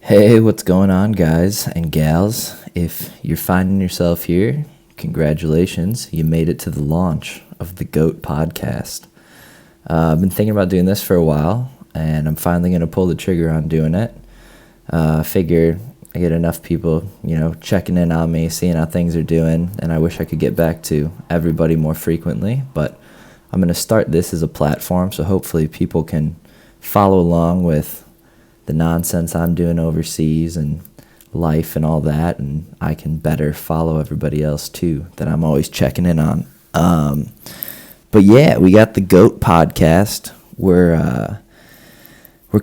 Hey, what's going on, guys and gals? If you're finding yourself here, congratulations. You made it to the launch of the G.O.A.T podcast. I've been thinking about doing this for a while, and I'm finally going to pull the trigger on doing it. I figure I get enough people, checking in on me, seeing how things are doing, and I wish I could get back to everybody more frequently, but I'm going to start this as a platform, so hopefully people can follow along with the nonsense I'm doing overseas and life and all that, and I can better follow everybody else too that I'm always checking in on. But yeah, we got the G.O.A.T podcast. We're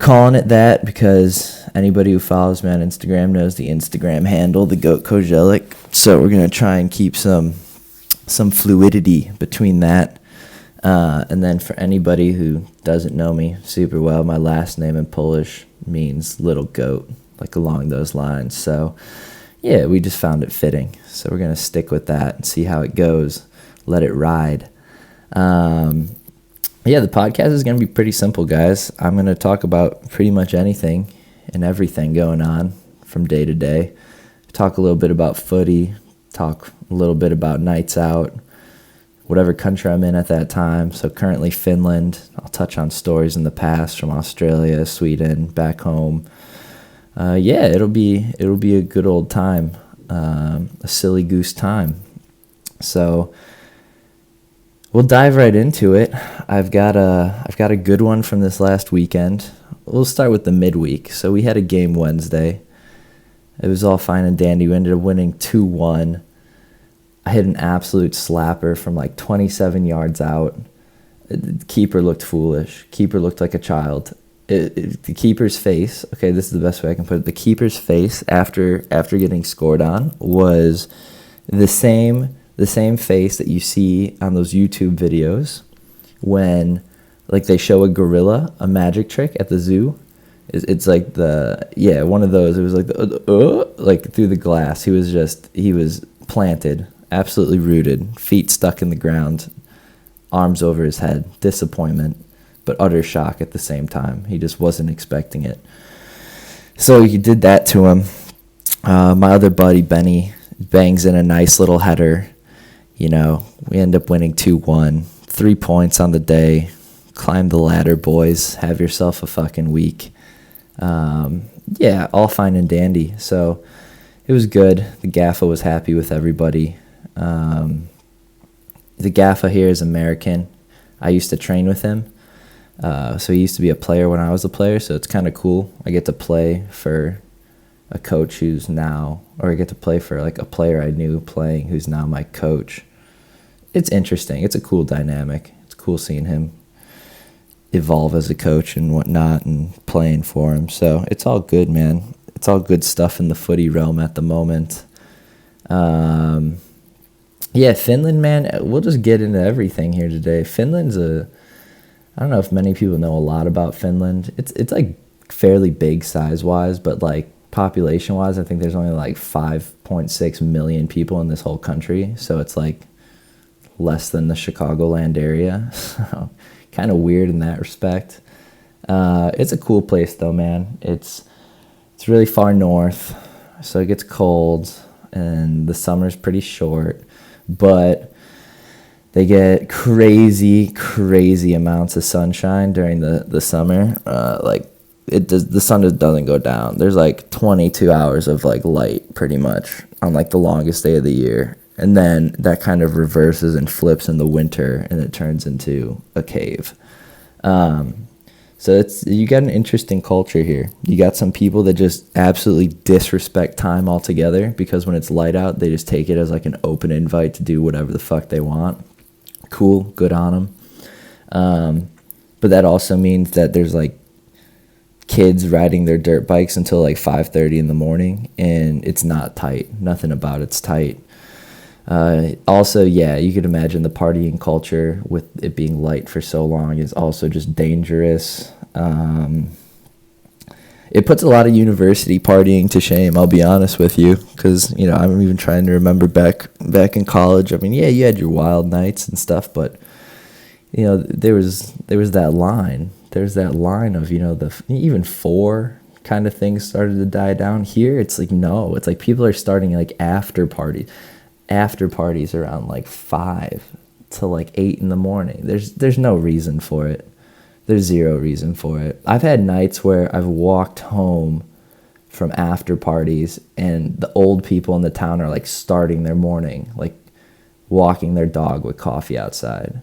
calling it that because anybody who follows me on Instagram knows the Instagram handle, the G.O.A.T Kojelic. So we're gonna try and keep some fluidity between that. And then for anybody who doesn't know me super well, my last name in Polish means little goat, like along those lines. So yeah, we just found it fitting. So we're going to stick with that and see how it goes. Let it ride. Yeah, the podcast is going to be pretty simple, guys. I'm going to talk about pretty much anything and everything going on from day to day. Talk a little bit about footy, talk a little bit about nights out, whatever country I'm in at that time. So currently Finland. I'll touch on stories in the past from Australia, Sweden, back home. Yeah, it'll be a good old time, a silly goose time. So we'll dive right into it. I've got a good one from this last weekend. We'll start with the midweek. So we had a game Wednesday. It was all fine and dandy. We ended up winning 2-1. I hit an absolute slapper from like 27 yards out. The keeper looked foolish. Keeper looked like a child. The keeper's face, okay, this is the best way I can put it. The keeper's face after getting scored on was the same face that you see on those YouTube videos when like they show a gorilla a magic trick at the zoo. It's like one of those. It was like like through the glass. He was planted. Absolutely rooted, feet stuck in the ground, arms over his head, disappointment, but utter shock at the same time. He just wasn't expecting it. So he did that to him. My other buddy, Benny, bangs in a nice little header. We end up winning 2-1, 3 points on the day. Climb the ladder, boys. Have yourself a fucking week. Yeah, all fine and dandy. So it was good. The Gaffa was happy with everybody. The Gaffa here is American. I used to train with him. So he used to be a player when I was a player, so it's kind of cool. I get to play for a coach who's now, or I get to play for like a player I knew playing who's now my coach. It's interesting. It's a cool dynamic. It's cool seeing him evolve as a coach and whatnot and playing for him. So it's all good, man. It's all good stuff in the footy realm at the moment. Yeah, Finland, man, we'll just get into everything here today. Finland's I don't know if many people know a lot about Finland. It's like fairly big size-wise, but like population-wise, I think there's only like 5.6 million people in this whole country. So it's like less than the Chicagoland area. So kind of weird in that respect. It's a cool place though, man. It's really far north, so it gets cold, and the summer's pretty short. But they get crazy amounts of sunshine during the summer. The sun just doesn't go down. There's like 22 hours of like light pretty much on like the longest day of the year. And then that kind of reverses and flips in the winter, and it turns into a cave. So you got an interesting culture here. You got some people that just absolutely disrespect time altogether because when it's light out, they just take it as like an open invite to do whatever the fuck they want. Cool, good on them. But that also means that there's like kids riding their dirt bikes until like 5:30 in the morning, and it's not tight. Nothing about it's tight. Also, yeah, you could imagine the partying culture with it being light for so long is also just dangerous. It puts a lot of university partying to shame, I'll be honest with you, because, I'm even trying to remember back in college. I mean, yeah, you had your wild nights and stuff, but, there was that line. There's that line of, the even 4 kind of things started to die down. Here, it's like, no, it's like people are starting like after parties around like 5 to like 8 in the morning. There's no reason for it. There's zero reason for it. I've had nights where I've walked home from after parties and the old people in the town are like starting their morning, like walking their dog with coffee outside.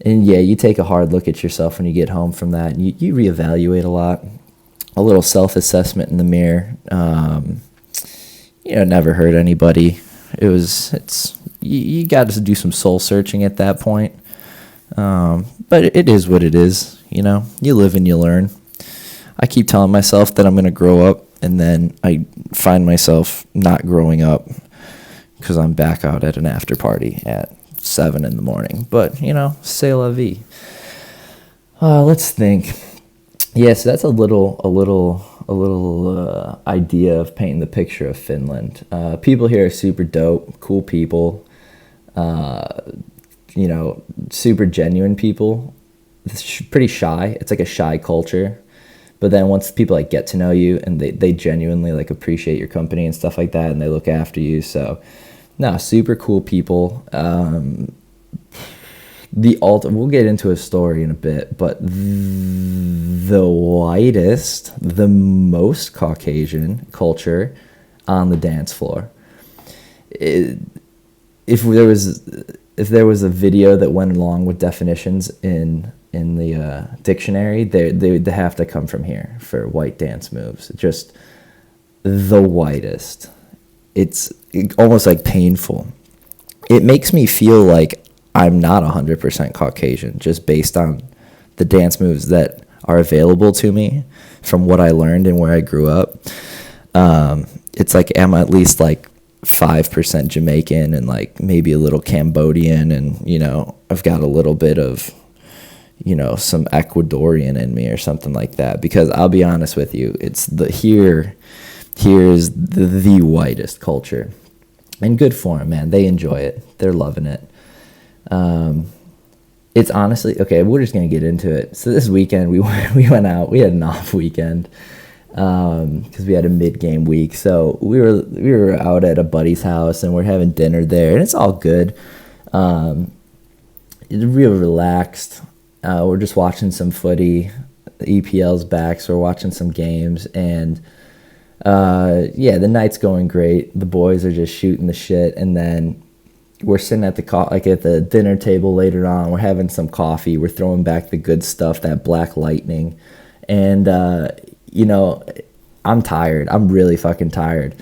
And yeah, you take a hard look at yourself when you get home from that, and you reevaluate a lot. A little self-assessment in the mirror. Never hurt anybody. You got to do some soul searching at that point. But it is what it is. You live and you learn. I keep telling myself that I'm going to grow up, and then I find myself not growing up because I'm back out at an after party at 7 in the morning. But, c'est la vie. Let's think. Yeah, so that's a little idea of painting the picture of Finland. People here are super dope, cool people. Super genuine people. It's pretty shy. It's like a shy culture. But then once people like get to know you and they genuinely like appreciate your company and stuff like that, and they look after you. So, no, super cool people. We'll get into a story in a bit, but the whitest, the most Caucasian culture on the dance floor. If there was a video that went along with definitions in the dictionary, they have to come from here for white dance moves. Just the whitest. It's almost like painful. It makes me feel like I'm not 100% Caucasian, just based on the dance moves that are available to me from what I learned and where I grew up. It's like I'm at least like 5% Jamaican and like maybe a little Cambodian, and I've got a little bit of some Ecuadorian in me or something like that. Because I'll be honest with you, it's here is the whitest culture, and good for them, man. They enjoy it. They're loving it. It's honestly okay. We're just gonna get into it. So this weekend we went out. We had an off weekend because we had a mid-game week. So we were out at a buddy's house and we're having dinner there, and it's all good. It's real relaxed. We're just watching some footy. The EPL's back, so we're watching some games, and the night's going great. The boys are just shooting the shit, and then we're sitting at the dinner table later on. We're having some coffee. We're throwing back the good stuff, that Black Lightning. And, I'm tired. I'm really fucking tired.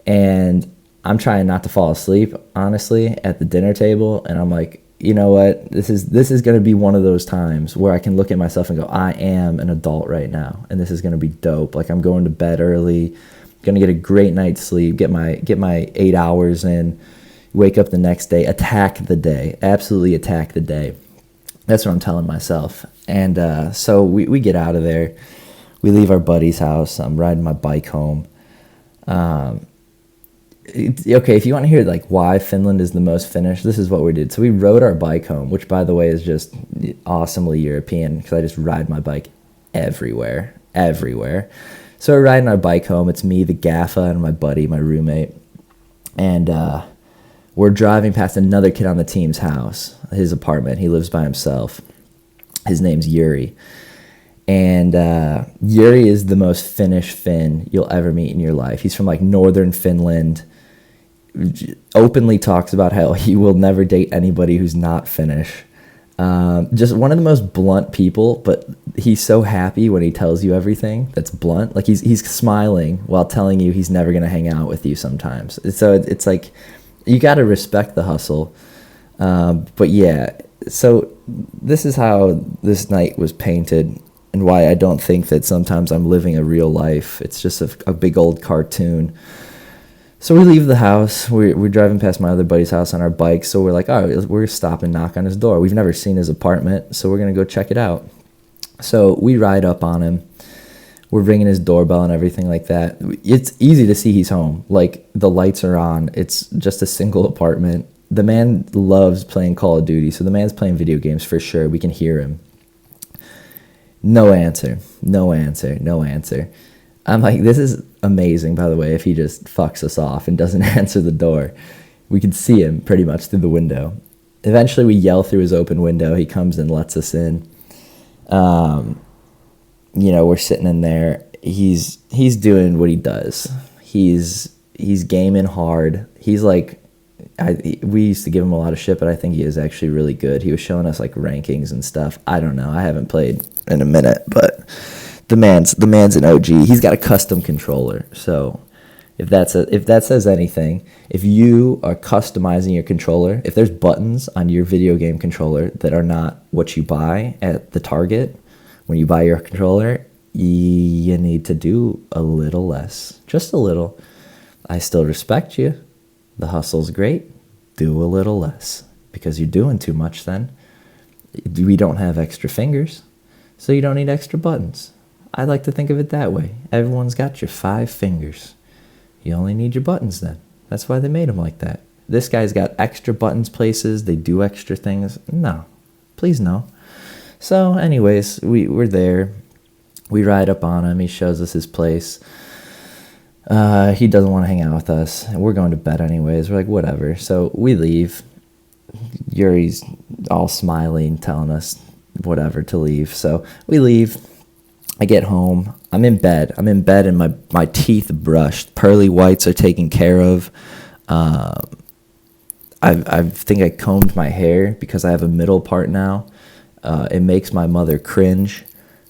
And I'm trying not to fall asleep, honestly, at the dinner table. And I'm like, you know what? This is going to be one of those times where I can look at myself and go, I am an adult right now. And this is going to be dope. Like, I'm going to bed early, going to get a great night's sleep, get my 8 hours in. Wake up the next day, attack the day, absolutely attack the day. That's what I'm telling myself. And so we get out of there. We leave our buddy's house. I'm riding my bike home. Okay, if you want to hear like why Finland is the most Finnish, this is what we did. So we rode our bike home, which by the way is just awesomely European because I just ride my bike everywhere. So we're riding our bike home. It's me, the gaffa, and my buddy, my roommate. And we're driving past another kid on the team's house, his apartment. He lives by himself. His name's Yuri. And Yuri is the most Finnish Finn you'll ever meet in your life. He's from like northern Finland. Openly talks about how he will never date anybody who's not Finnish. Just one of the most blunt people, but he's so happy when he tells you everything that's blunt. Like he's smiling while telling you he's never going to hang out with you sometimes. So it's like, you got to respect the hustle. But yeah, so this is how this night was painted and why I don't think that sometimes I'm living a real life. It's just a big old cartoon. So we leave the house. We're driving past my other buddy's house on our bike. So we're like, all right, we're stop and knock on his door. We've never seen his apartment, so we're going to go check it out. So we ride up on him. We're ringing his doorbell and everything like that. It's easy to see he's home. Like, the lights are on. It's just a single apartment. The man loves playing Call of Duty, so the man's playing video games for sure. We can hear him. No answer. I'm like, this is amazing, by the way, if he just fucks us off and doesn't answer the door. We could see him pretty much through the window. Eventually, we yell through his open window. He comes and lets us in. We're sitting in there. He's doing what he does. He's gaming hard. He's like, we used to give him a lot of shit, but I think he is actually really good. He was showing us like rankings and stuff. I don't know. I haven't played in a minute, but the man's an OG. He's got a custom controller. So if that says anything, if you are customizing your controller, if there's buttons on your video game controller that are not what you buy at the Target when you buy your controller, you need to do a little less, just a little. I still respect you. The hustle's great. Do a little less, because you're doing too much then. We don't have extra fingers, so you don't need extra buttons. I like to think of it that way. Everyone's got your 5 fingers. You only need your buttons then. That's why they made them like that. This guy's got extra buttons places. They do extra things. No. Please no. So anyways, we're there. We ride up on him. He shows us his place. He doesn't want to hang out with us. We're going to bed anyways. We're like, whatever. So we leave. Yuri's all smiling, telling us whatever to leave. So we leave. I get home. I'm in bed and my teeth brushed. Pearly whites are taken care of. I think I combed my hair because I have a middle part now. It makes my mother cringe,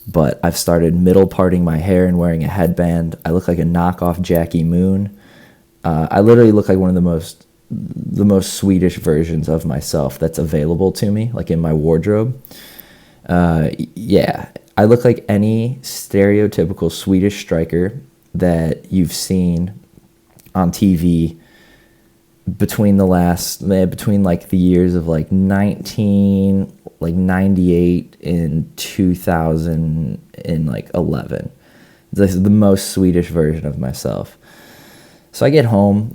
but I've started middle parting my hair and wearing a headband. I look like a knockoff Jackie Moon. I literally look like one of the most Swedish versions of myself that's available to me, like in my wardrobe. Yeah, I look like any stereotypical Swedish striker that you've seen on TV between like the years of like 98 and 2011. This is the most Swedish version of myself. So I get home,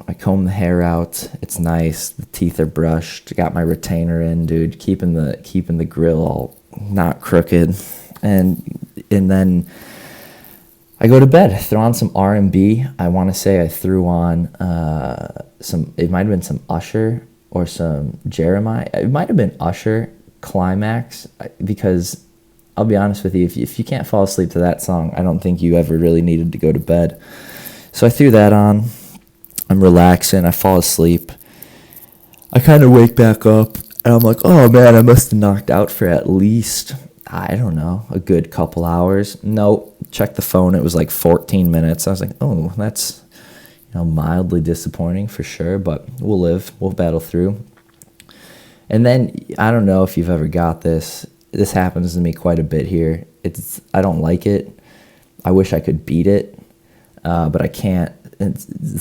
I comb the hair out. It's nice. The teeth are brushed. Got my retainer in, dude, keeping the grill all not crooked. And then I go to bed, throw on some R&B. I want to say I threw on it might have been some Usher or some Jeremiah. It might have been Usher, Climax, because I'll be honest with you, if you can't fall asleep to that song, I don't think you ever really needed to go to bed. So I threw that on. I'm relaxing. I fall asleep. I kind of wake back up, and I'm like, oh man, I must have knocked out for at least, I don't know, a good couple hours. Nope. Check the phone. It was like 14 minutes. I was like, oh, that's mildly disappointing for sure, but we'll live. We'll battle through. And then, I don't know if you've ever got this. This happens to me quite a bit here. I don't like it. I wish I could beat it, but I can't.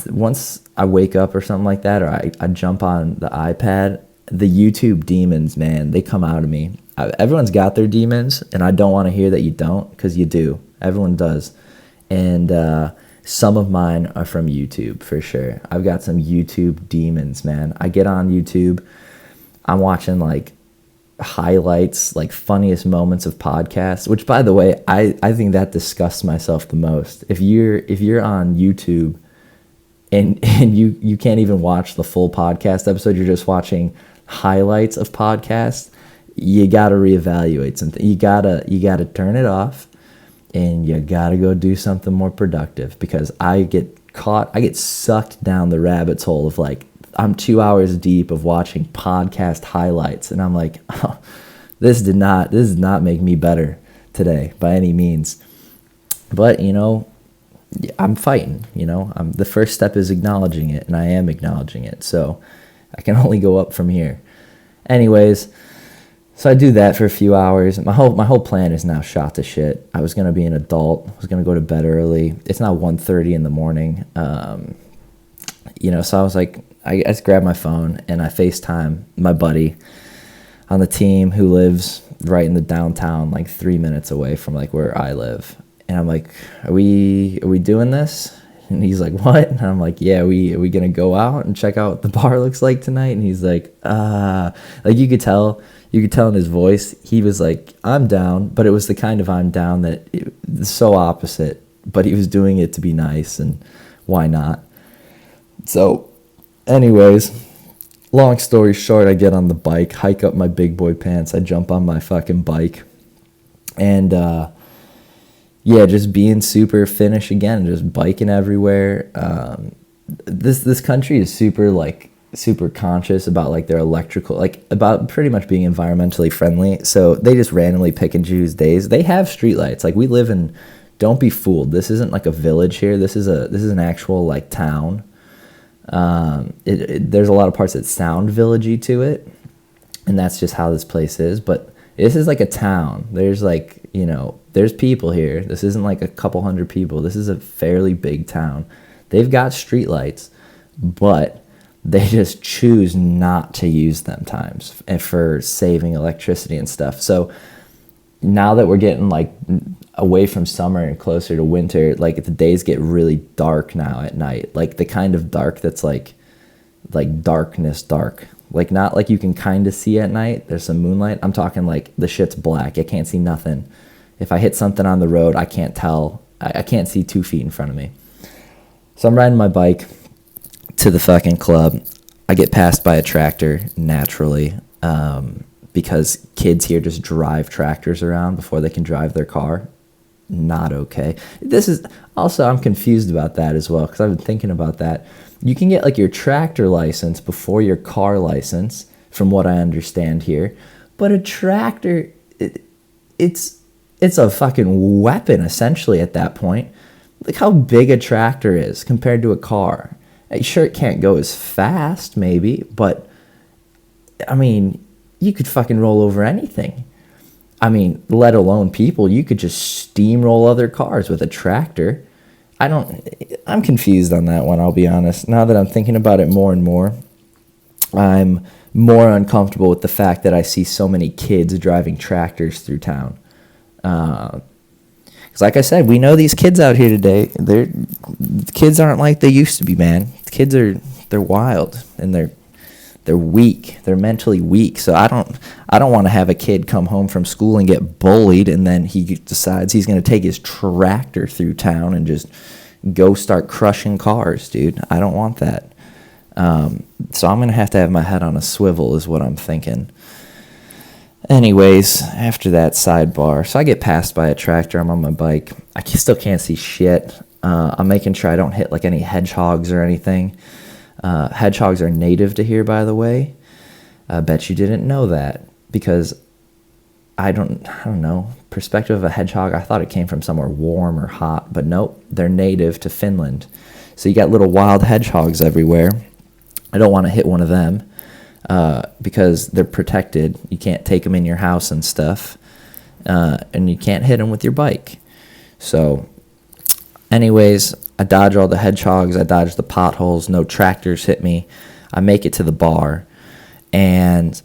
Once I wake up or something like that, or I jump on the iPad, the YouTube demons, man, they come out of me. Everyone's got their demons, and I don't want to hear that you don't, because you do. Everyone does. And some of mine are from YouTube, for sure. I've got some YouTube demons, man. I get on YouTube. I'm watching, like, highlights, like, funniest moments of podcasts, which, by the way, I think that disgusts myself the most. If you're on YouTube and you can't even watch the full podcast episode, you're just watching highlights of podcasts, you got to reevaluate something. You got to turn it off, and you got to go do something more productive, because I get sucked down the rabbit's hole of, like, I'm 2 hours deep of watching podcast highlights, and I'm like, oh, this does not make me better today by any means. But, I'm fighting, the first step is acknowledging it, and I am acknowledging it. So I can only go up from here. Anyways, so I do that for a few hours. My whole plan is now shot to shit. I was going to be an adult. I was going to go to bed early. It's now 1:30 in the morning. So I was like, I just grabbed my phone and I FaceTime my buddy on the team who lives right in the downtown, like 3 minutes away from like where I live. And I'm like, are we doing this? And he's like, what? And I'm like, yeah, are we gonna go out and check out what the bar looks like tonight? And he's like, like you could tell in his voice, he was like, I'm down, but it was the kind of I'm down that it's so opposite but he was doing it to be nice, and why not? So, anyways, long story short, I get on the bike, hike up my big boy pants, I jump on my fucking bike, and yeah, just being super Finnish again, just biking everywhere. This country is super conscious about like their electrical, like about pretty much being environmentally friendly. So they just randomly pick and choose days. They have streetlights. Like we live in, don't be fooled. This isn't like a village here. This is an actual like town. There's a lot of parts that sound villagey to it, and that's just how this place is. But this is like a town. There's like, there's people here. This isn't like a couple hundred people. This is a fairly big town. They've got streetlights, but they just choose not to use them times and for saving electricity and stuff. So now that we're getting like away from summer and closer to winter, like the days get really dark now at night, like the kind of dark that's like darkness dark, like not like you can kind of see at night. There's some moonlight. I'm talking like the shit's black. I can't see nothing. If I hit something on the road, I can't tell. I can't see 2 feet in front of me. So I'm riding my bike to the fucking club. I get passed by a tractor naturally, because kids here just drive tractors around before they can drive their car. Not okay. This is also, I'm confused about that as well, because I've been thinking about that. You can get like your tractor license before your car license, from what I understand here. But a tractor, it's a fucking weapon essentially at that point. Look how big a tractor is compared to a car. Sure, it can't go as fast, maybe, but I mean, you could fucking roll over anything. I mean, let alone people. You could just steamroll other cars with a tractor. I'm confused on that one, I'll be honest. Now that I'm thinking about it more and more, I'm more uncomfortable with the fact that I see so many kids driving tractors through town. Because like I said, we know these kids out here today. Kids aren't like they used to be, man. Kids they're wild, and they're weak. They're mentally weak. So I don't want to have a kid come home from school and get bullied, and then he decides he's going to take his tractor through town and just go start crushing cars, dude. I don't want that. So I'm going to have my head on a swivel is what I'm thinking. Anyways, after that sidebar, so I get passed by a tractor. I'm on my bike. I still can't see shit. I'm making sure I don't hit like any hedgehogs or anything. Hedgehogs are native to here, by the way. I bet you didn't know that, because I don't know, perspective of a hedgehog, I thought it came from somewhere warm or hot, but nope, they're native to Finland. So you got little wild hedgehogs everywhere. I don't want to hit one of them. Because they're protected. You can't take them in your house and stuff. And you can't hit them with your bike. So, anyways, I dodge all the hedgehogs. I dodge the potholes. No tractors hit me. I make it to the bar. And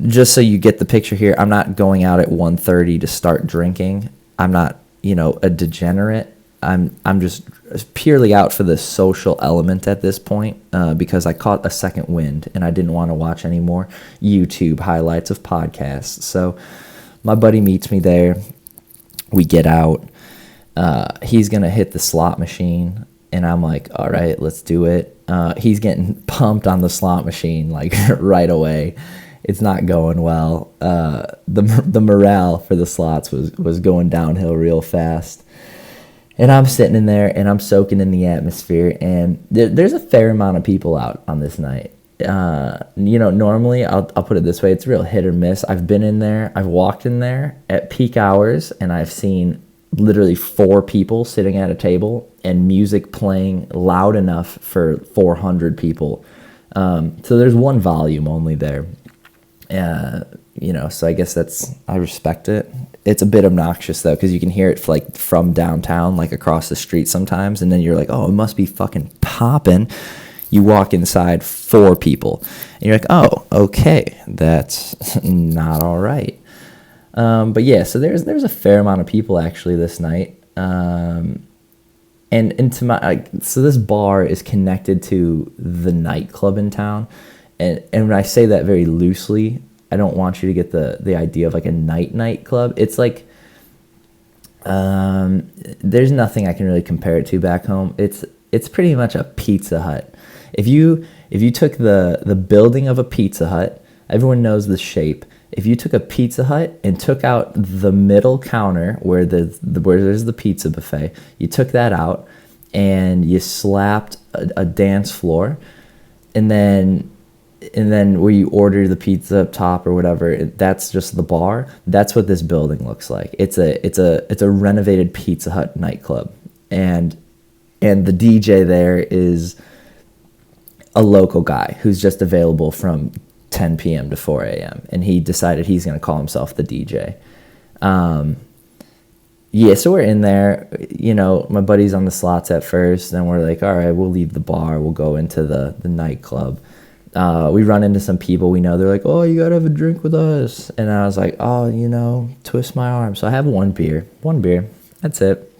just so you get the picture here, I'm not going out at 1:30 to start drinking. I'm not, a degenerate. I'm just purely out for the social element at this point, because I caught a second wind and I didn't want to watch any more YouTube highlights of podcasts. So my buddy meets me there. We get out. He's going to hit the slot machine, and I'm like, all right, let's do it. He's getting pumped on the slot machine like right away. It's not going well. The morale for the slots was going downhill real fast. And I'm sitting in there, and I'm soaking in the atmosphere, and there's a fair amount of people out on this night. Normally, I'll put it this way, it's real hit or miss. I've been in there, I've walked in there at peak hours, and I've seen literally 4 people sitting at a table and music playing loud enough for 400 people. So there's one volume only there. So I guess I respect it. It's a bit obnoxious though, because you can hear it like from downtown, like across the street sometimes, and then you're like, oh, it must be fucking popping. You walk inside, 4 people, and you're like, oh, okay, that's not all right. But yeah, so there's a fair amount of people actually this night. And so this bar is connected to the nightclub in town, and when I say that very loosely, I don't want you to get the idea of like a nightclub. It's like, There's nothing I can really compare it to back home. It's pretty much a Pizza Hut. If you took the building of a Pizza Hut, everyone knows the shape. If you took a Pizza Hut and took out the middle counter where where there's the pizza buffet, you took that out and you slapped a dance floor, and then where you order the pizza up top or whatever, that's just the bar. That's what this building looks like. It's a renovated Pizza Hut nightclub, and the DJ there is a local guy who's just available from 10 p.m. to 4 a.m. and he decided he's going to call himself the DJ. Yeah, so we're in there. My buddy's on the slots at first, and we're like, all right, we'll leave the bar, we'll go into the nightclub. We run into some people we know. They're like, oh, you gotta have a drink with us. And I was like, oh, twist my arm. So I have one beer, that's it.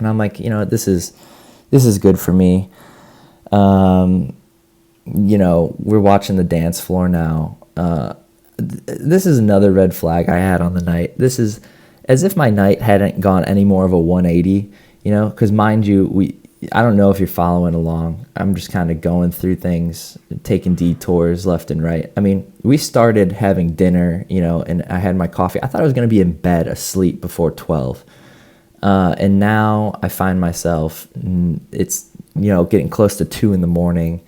And I'm like, this is good for me. We're watching the dance floor now. This is another red flag I had on the night. This is as if my night hadn't gone any more of a 180, because mind you, I don't know if you're following along. I'm just kind of going through things, taking detours left and right. I mean, we started having dinner, and I had my coffee. I thought I was going to be in bed asleep before 12. And now I find myself, it's, getting close to 2 in the morning.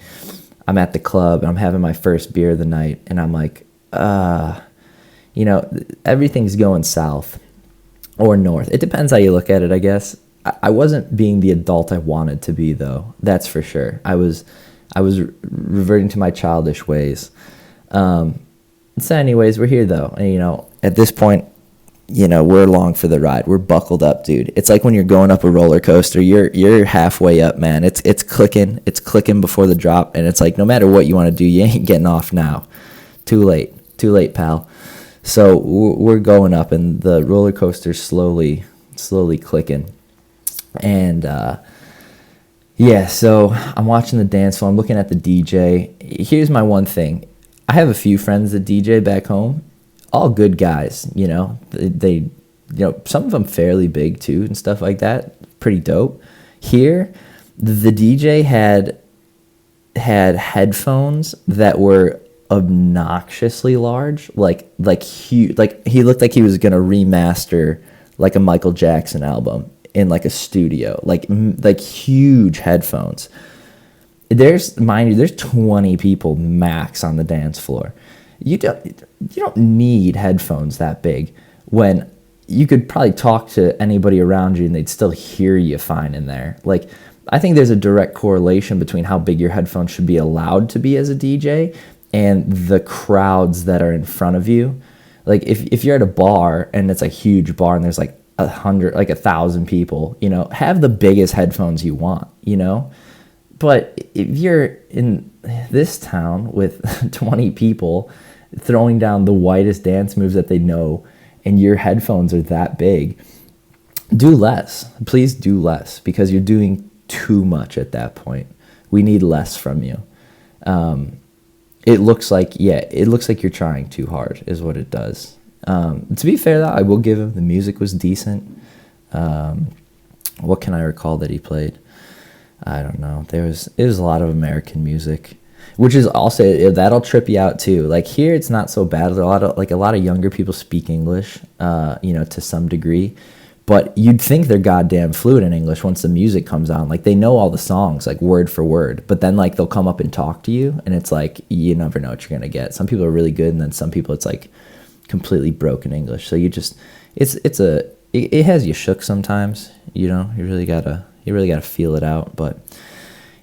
I'm at the club and I'm having my first beer of the night. And I'm like, everything's going south or north. It depends how you look at it, I guess. I wasn't being the adult I wanted to be, though. That's for sure. I was reverting to my childish ways. So anyways, we're here, though. And, at this point, we're along for the ride. We're buckled up, dude. It's like when you're going up a roller coaster, you're halfway up, man. It's clicking. It's clicking before the drop. And it's like, no matter what you want to do, you ain't getting off now. Too late, pal. So we're going up, and the roller coaster's slowly clicking. And so I'm watching the dance floor. I'm looking at the DJ. Here's my one thing. I have a few friends that DJ back home. All good guys, They some of them fairly big too and stuff like that. Pretty dope. Here, the DJ had headphones that were obnoxiously large, like huge. Like he looked like he was gonna remaster like a Michael Jackson album in like a studio, like huge headphones. There's 20 people max on the dance floor. You don't need headphones that big when you could probably talk to anybody around you and they'd still hear you fine in there. Like, I think there's a direct correlation between how big your headphones should be allowed to be as a DJ and the crowds that are in front of you. Like, if you're at a bar and it's a huge bar and there's like 1,000 people, have the biggest headphones you want, But if you're in this town with 20 people throwing down the whitest dance moves that they know, and your headphones are that big, do less. Please do less, because you're doing too much at that point. We need less from you. It looks like you're trying too hard is what it does. To be fair, though, I will give him the music was decent. What can I recall that he played? I don't know. It was a lot of American music, which is also, that'll trip you out too. Like here, it's not so bad. There's a lot of younger people speak English, to some degree, but you'd think they're goddamn fluent in English once the music comes on. Like they know all the songs, like word for word, but then like they'll come up and talk to you, and it's like, you never know what you're going to get. Some people are really good, and then some people it's like completely broken English. So you just, it has you shook sometimes, you really gotta feel it out. But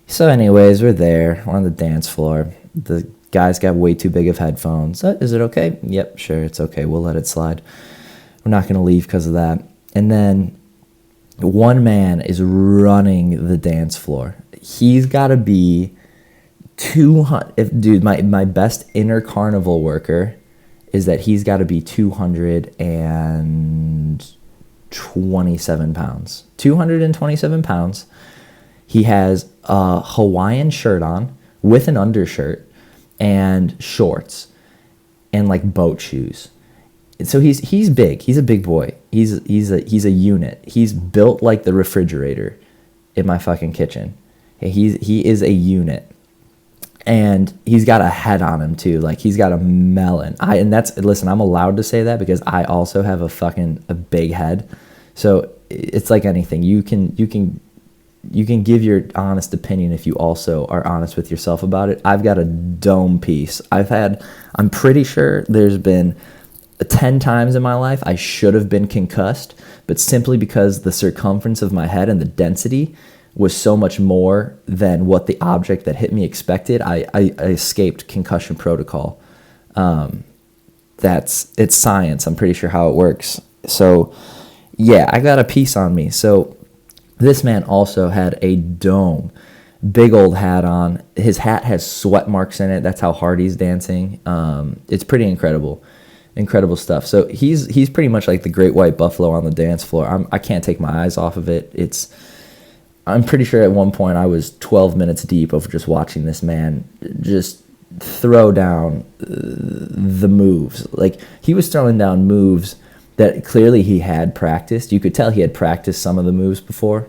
so anyways, we're there, we're on the dance floor. The guy's got way too big of headphones. Is it okay? Yep, sure, it's okay. We'll let it slide. We're not gonna leave because of that. And then one man is running the dance floor. He's got to be 200. Dude, my best inner carnival worker is that he's got to be 227 pounds. 227 pounds. He has a Hawaiian shirt on with an undershirt and shorts and like boat shoes. so he's big. He's a big boy. He's a unit. He's built like the refrigerator in my fucking kitchen. He is a unit. And he's got a head on him too. Like, he's got a melon. Listen, I'm allowed to say that because I also have a big head. So it's like anything. You can give your honest opinion if you also are honest with yourself about it. I've got a dome piece. I'm pretty sure there's been 10 times in my life I should have been concussed, but simply because the circumference of my head and the density was so much more than what the object that hit me expected, I escaped concussion protocol. It's science. I'm pretty sure how it works. So yeah, I got a piece on me. So this man also had a dome, big old hat on. His hat has sweat marks in it. That's how hard he's dancing. It's pretty incredible stuff. So he's pretty much like the great white buffalo on the dance floor. I can't take my eyes off of it. I'm pretty sure at one point I was 12 minutes deep of just watching this man just throw down the moves. Like, he was throwing down moves that clearly he had practiced. You could tell he had practiced some of the moves before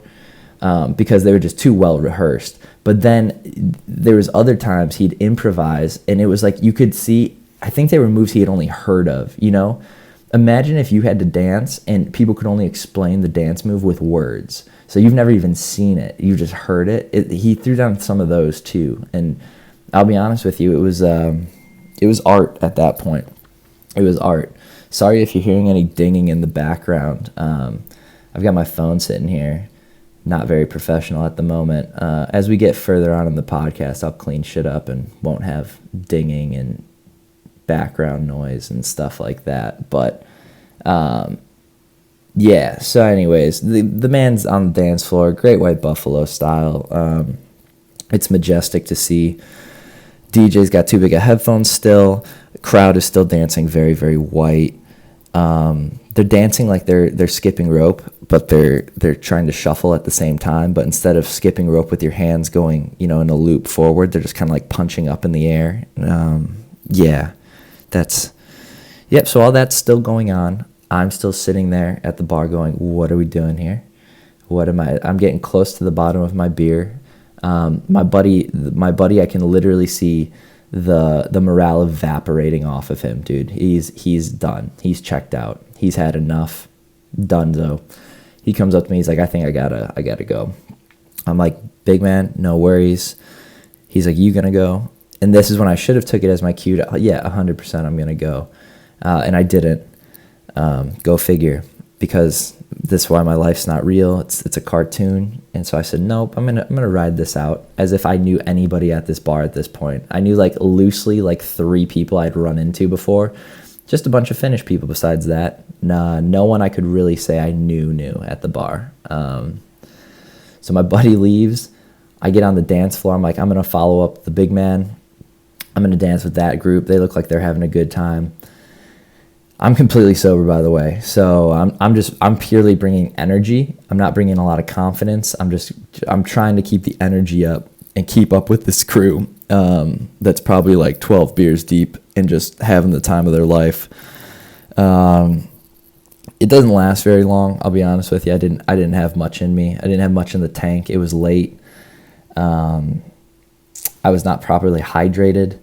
because they were just too well rehearsed. But then there was other times he'd improvise, and it was like you could see, I think they were moves he had only heard of, you know? Imagine if you had to dance and people could only explain the dance move with words. So you've never even seen it. You just heard it. He threw down some of those too. And I'll be honest with you, it was art at that point. It was art. Sorry if you're hearing any dinging in the background. I've got my phone sitting here. Not very professional at the moment. As we get further on in the podcast, I'll clean shit up and won't have dinging and background noise and stuff like that. But yeah, so anyways, the man's on the dance floor, great white buffalo style. It's majestic to see. DJ's got too big of headphones still. The crowd is still dancing very, very white. They're dancing like they're skipping rope, but they're trying to shuffle at the same time. But instead of skipping rope with your hands going, in a loop forward, they're just kind of like punching up in the air. Yeah, so all that's still going on. I'm still sitting there at the bar going, what are we doing here? I'm getting close to the bottom of my beer. My buddy, I can literally see the morale evaporating off of him, dude. He's done. He's checked out. He's had enough. Done though. He comes up to me. He's like, I think I gotta go. I'm like, big man, no worries. He's like, you gonna go? And this is when I should have took it as my cue to, yeah, 100% I'm gonna go. And I didn't. Go figure, because this is why my life's not real. It's a cartoon. And so I said, nope, I'm gonna ride this out as if I knew anybody at this bar at this point. I knew loosely 3 people I'd run into before, just a bunch of Finnish people. Besides that, no one I could really say I knew at the bar. So my buddy leaves. I get on the dance floor. I'm like, I'm gonna follow up the big man. I'm gonna dance with that group. They look like they're having a good time. I'm completely sober, by the way, so I'm purely bringing energy. I'm not bringing a lot of confidence. I'm trying to keep the energy up and keep up with this crew that's probably 12 beers deep and just having the time of their life. It doesn't last very long, I'll be honest with you. I didn't have much in me. I didn't have much in the tank. It was late. I was not properly hydrated.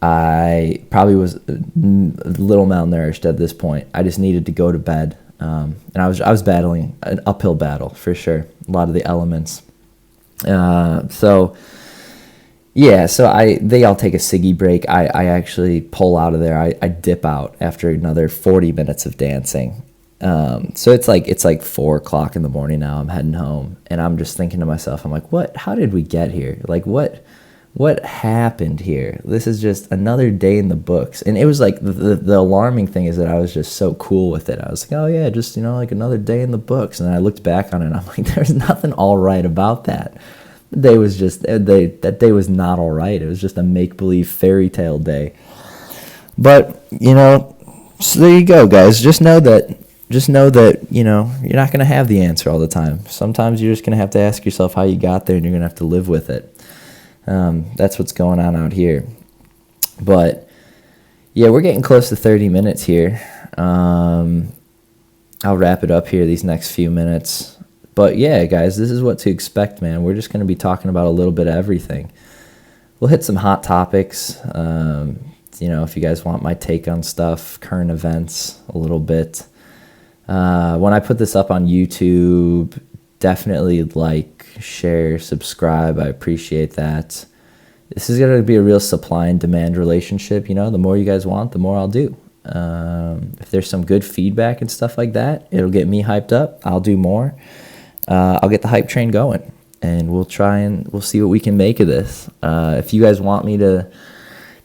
I probably was a little malnourished at this point. I just needed to go to bed, and I was battling an uphill battle for sure. A lot of the elements. They all take a ciggy break. I actually pull out of there. I dip out after another 40 minutes of dancing. So it's like 4:00 in the morning now. I'm heading home, and I'm just thinking to myself, I'm like, what? How did we get here? What happened here? This is just another day in the books. And it was the alarming thing is that I was just so cool with it. I was like, oh yeah, just, another day in the books. And then I looked back on it and I'm like, there's nothing all right about that. That day was not all right. It was just a make-believe fairy tale day. But, so there you go, guys. Just know that, you're not going to have the answer all the time. Sometimes you're just going to have to ask yourself how you got there, and you're going to have to live with it. That's what's going on out here. But yeah, we're getting close to 30 minutes here. I'll wrap it up here these next few minutes. But yeah, guys, this is what to expect, man. We're just going to be talking about a little bit of everything. We'll hit some hot topics. If you guys want my take on stuff, current events, a little bit. When I put this up on YouTube, definitely like, share, subscribe. I appreciate that. This is going to be a real supply and demand relationship. The more you guys want, the more I'll do. If there's some good feedback and stuff like that, it'll get me hyped up. I'll do more. I'll get the hype train going, and we'll see what we can make of this. If you guys want me to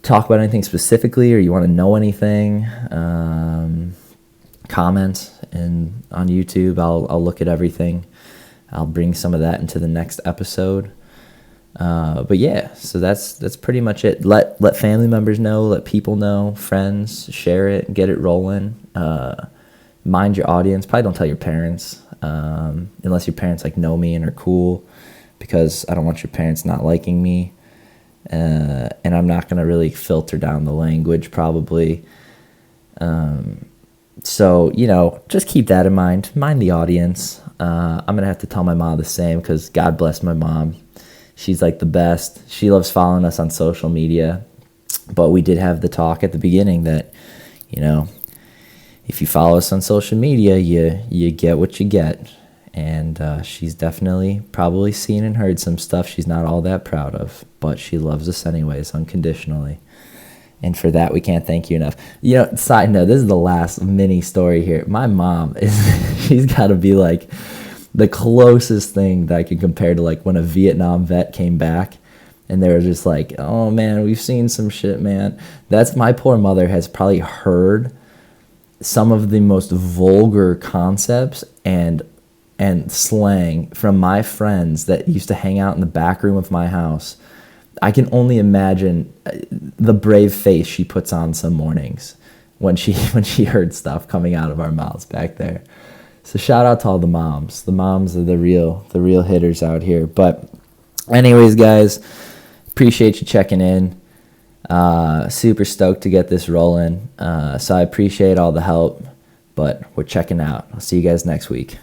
talk about anything specifically, or you want to know anything, comment on YouTube. I'll look at everything. I'll bring some of that into the next episode. But yeah, so that's pretty much it. Let family members know, let people know, friends, share it, get it rolling. Mind your audience. Probably don't tell your parents, unless your parents know me and are cool, because I don't want your parents not liking me. And I'm not going to really filter down the language probably. So, just keep that in mind. Mind the audience. I'm going to have to tell my mom the same, because God bless my mom. She's the best. She loves following us on social media. But we did have the talk at the beginning that, if you follow us on social media, you get what you get. And she's definitely probably seen and heard some stuff she's not all that proud of. But she loves us anyways, unconditionally. And for that, we can't thank you enough. Side note, this is the last mini story here. My mom, she's got to be the closest thing that I can compare to when a Vietnam vet came back and they were just oh man, we've seen some shit, man. That's my poor mother has probably heard some of the most vulgar concepts and slang from my friends that used to hang out in the back room of my house. I can only imagine the brave face she puts on some mornings when she heard stuff coming out of our mouths back there. So shout out to all the moms. The moms are the real hitters out here. But anyways, guys, appreciate you checking in. Super stoked to get this rolling. So I appreciate all the help, but we're checking out. I'll see you guys next week.